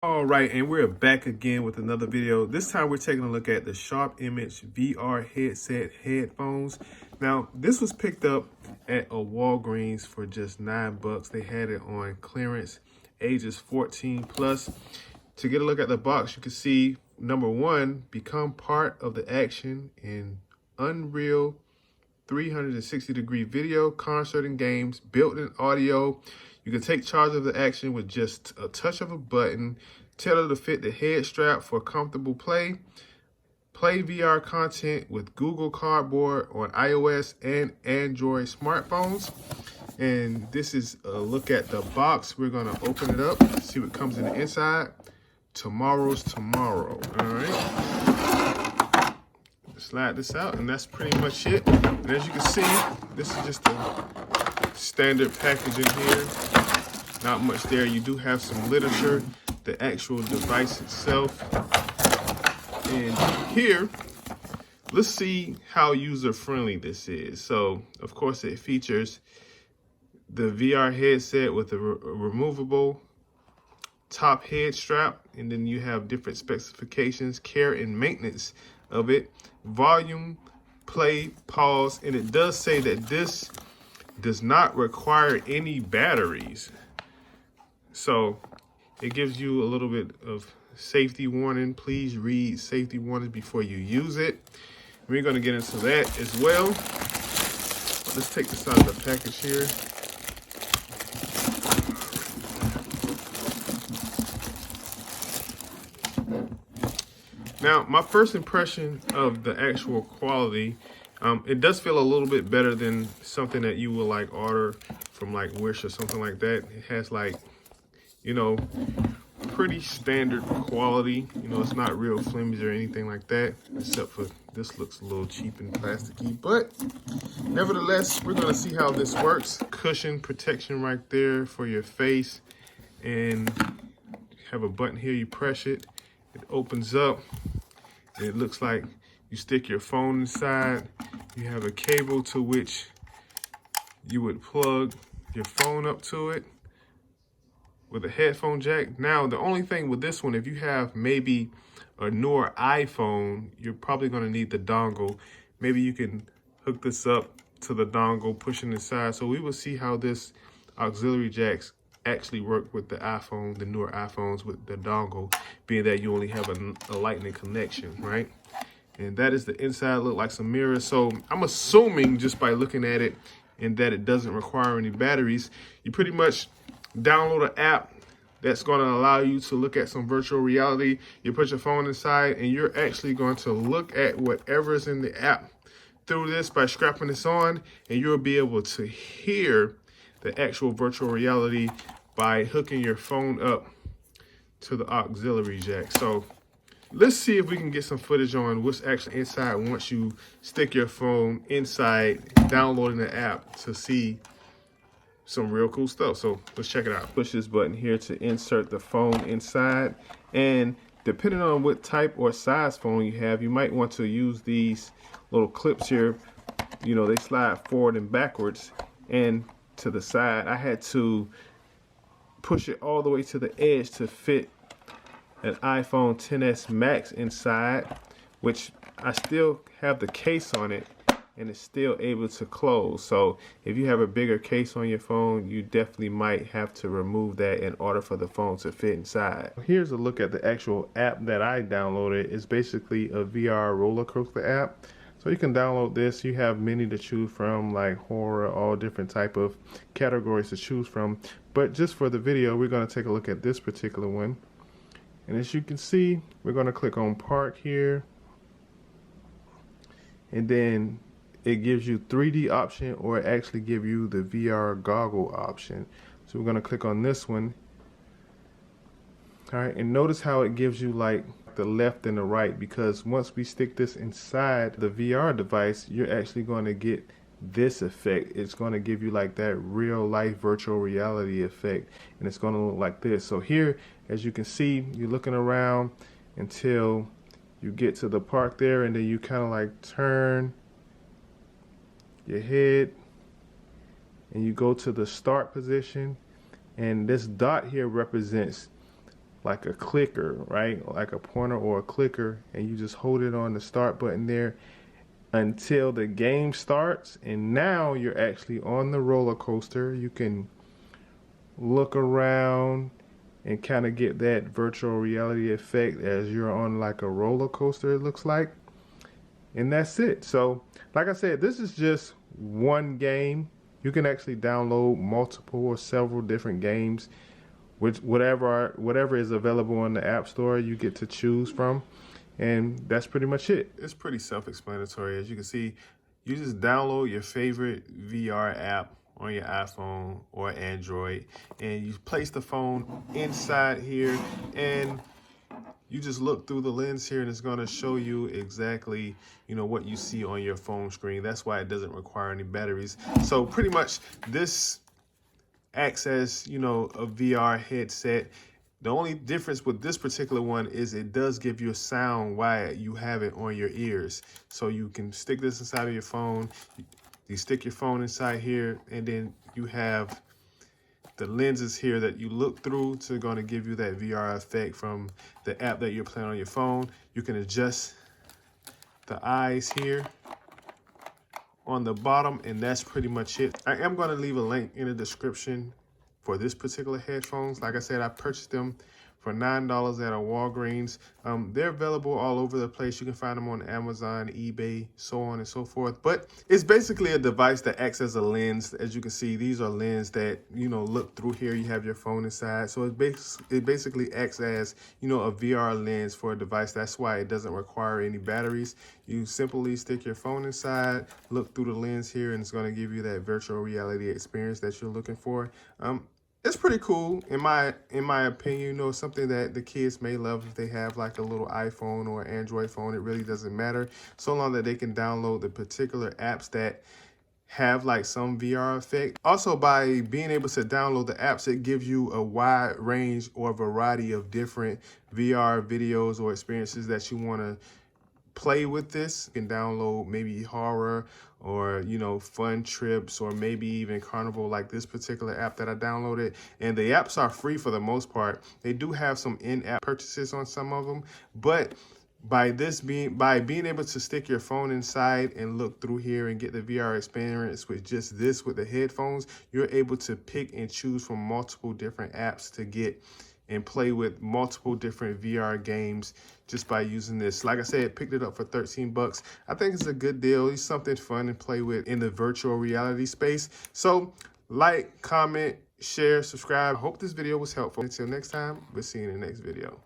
All right, and we're back again with another video. This time we're taking a look at the Sharp Image VR headset headphones. Now, this was picked up at a Walgreens for just $9. They had it on clearance, ages 14 plus. To get a look at the box, you can see number one, become part of the action in Unreal 360-degree video, concert, and games, built-in audio. You can take charge of the action with just a touch of a button, tailor to fit the head strap for comfortable play. Play VR content with Google Cardboard on iOS and Android smartphones. And this is a look at the box. We're gonna open it up, see what comes in the inside. Tomorrow's tomorrow, all right? Slide this out, and that's pretty much it. And as you can see, this is just a standard package in here. Not much there. You do have some literature, the actual device itself. And here, let's see how user-friendly this is. So, of course, it features the VR headset with a removable top head strap, and then you have different specifications, care and maintenance of it, volume, play, pause, and it does say that this does not require any batteries. So it gives you a little bit of safety warning. Please read safety warnings before you use it. We're going to get into that as well. Let's take this out of the package here. Now, my first impression of the actual quality, it does feel a little bit better than something that you will like order from like Wish or something like that. It has like, you know, pretty standard quality. You know, it's not real flimsy or anything like that, except for this looks a little cheap and plasticky. But nevertheless, we're gonna see how this works. Cushion protection right there for your face, and have a button here. You press it, it opens up. It looks like you stick your phone inside. You have a cable to which you would plug your phone up to it with a headphone jack. Now, the only thing with this one, if you have maybe a newer iPhone, you're probably gonna need the dongle. Maybe you can hook this up to the dongle, push it inside. So we will see how this auxiliary jacks actually work with the iPhone, the newer iPhones with the dongle, being that you only have a lightning connection, right? And that is the inside, look like some mirrors. So I'm assuming just by looking at it and that it doesn't require any batteries, you pretty much download an app that's going to allow you to look at some virtual reality. You put your phone inside and you're actually going to look at whatever's in the app through this by strapping this on, and you'll be able to hear the actual virtual reality by hooking your phone up to the auxiliary jack. So let's see if we can get some footage on what's actually inside once you stick your phone inside, downloading the app to see some real cool stuff. So let's check it out. Push this button here to insert the phone inside. And depending on what type or size phone you have, you might want to use these little clips here. You know, they slide forward and backwards and to the side. I had to push it all the way to the edge to fit an iPhone XS Max inside, which I still have the case on it and it's still able to close. So if you have a bigger case on your phone, you definitely might have to remove that in order for the phone to fit inside. Here's a look at the actual app that I downloaded. It's basically a VR roller coaster app. So you can download this. You have many to choose from, like horror, all different type of categories to choose from. But just for the video, we're going to take a look at this particular one. And as you can see, we're going to click on Park here. And then it gives you 3D option, or it actually give you the VR goggle option. So we're going to click on this one. All right, and notice how it gives you like the left and the right, because once we stick this inside the VR device, you're actually going to get this effect. It's going to give you like that real life virtual reality effect, and it's going to look like this. So here, as you can see, you're looking around until you get to the park there, and then you kind of like turn your head and you go to the start position, and this dot here represents like a clicker, right? Like a pointer or a clicker, and you just hold it on the start button there until the game starts. And now you're actually on the roller coaster. You can look around and kind of get that virtual reality effect as you're on like a roller coaster, it looks like. And that's it. So, like I said, this is just one game. You can actually download multiple or several different games, which whatever is available in the App Store, you get to choose from. And that's pretty much it. It's pretty self-explanatory. As you can see, you just download your favorite VR app on your iPhone or Android, and you place the phone inside here, and you just look through the lens here, and it's going to show you exactly, what you see on your phone screen. That's why it doesn't require any batteries. So pretty much this acts as, a VR headset. The only difference with this particular one is it does give you a sound while you have it on your ears. So you can stick this inside of your phone. You stick your phone inside here, and then you have the lenses here that you look through to going to give you that VR effect from the app that you're playing on your phone. You can adjust the eyes here on the bottom, and that's pretty much it. I am going to leave a link in the description for this particular headphones. Like I said, I purchased them for $9 at a Walgreens. They're available all over the place. You can find them on Amazon, eBay, so on and so forth. But it's basically a device that acts as a lens. As you can see, these are lenses that, look through here. You have your phone inside. So it basically acts as, a VR lens for a device. That's why it doesn't require any batteries. You simply stick your phone inside, look through the lens here, and it's going to give you that virtual reality experience that you're looking for. It's pretty cool, in my opinion. Something that the kids may love if they have like a little iPhone or Android phone. It really doesn't matter, so long that they can download the particular apps that have like some VR effect. Also, by being able to download the apps, it gives you a wide range or variety of different VR videos or experiences that you want to play with this. You can download maybe horror or, fun trips, or maybe even carnival, like this particular app that I downloaded. And the apps are free for the most part. They do have some in-app purchases on some of them, but by being able to stick your phone inside and look through here and get the VR experience with just this, with the headphones, you're able to pick and choose from multiple different apps to get and play with multiple different VR games just by using this. Like I said, picked it up for 13 bucks. I think it's a good deal. It's something fun to play with in the virtual reality space. So like, comment, share, subscribe. I hope this video was helpful. Until next time, we'll see you in the next video.